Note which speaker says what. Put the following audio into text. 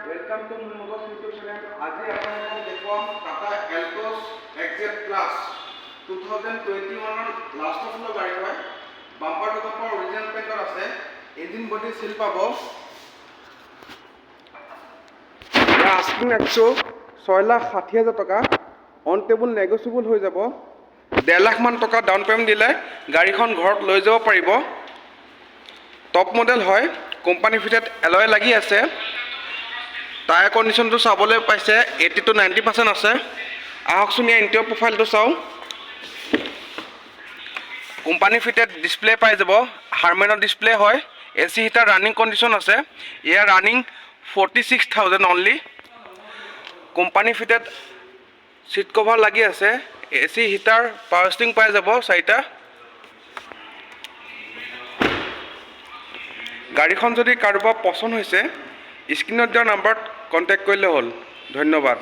Speaker 1: Welcome to Motors YouTube channel. आज आपको देखुৱাম Tata Altroz XZ Plus 2021 last of लो गाड़ी है। Bumper to bumper original painter আছে। इंजिन बॉडी सील पाबो। आस्किंग एक्सो 6,60,000 टका অন টেবুল নেগোচিয়েবল হৈ যাব। 1.5 লাখ মান টকা ডাউন পেমেন্ট দিলে গাড়ীখন ঘৰত লৈ যাব পাৰিব। টপ মডেল হয়, কোম্পানী ফিটেড এলয় লাগি আছে। টায়াৰ কণ্ডিশ্যনটো চাবলৈ পাইছে 80 to 90% আছে। আহকচোন ইয়াৰ ইণ্টেৰিয়ৰ প্ৰফাইলটো চাওঁ। কোম্পানী ফিটেড ডিসপ্লে পাই যাব, হাৰমেনৰ ডিসপ্লে হয়। এসি হিটাৰ ৰানিং কণ্ডিশ্যন আছে। ইয়াৰ running 46,000 only. Company fitted seat cover লাগি আছে। এসি হিটাৰ পাৱাৰ ষ্টিং পাই যাব 4টা। গাড়ীখন যদি কাৰোবাৰ পছন্দ হৈছে স্ক্ৰিনত দিয়া নম্বৰত কন্টেক্ট কৰিলে হ'ল। ধন্যবাদ।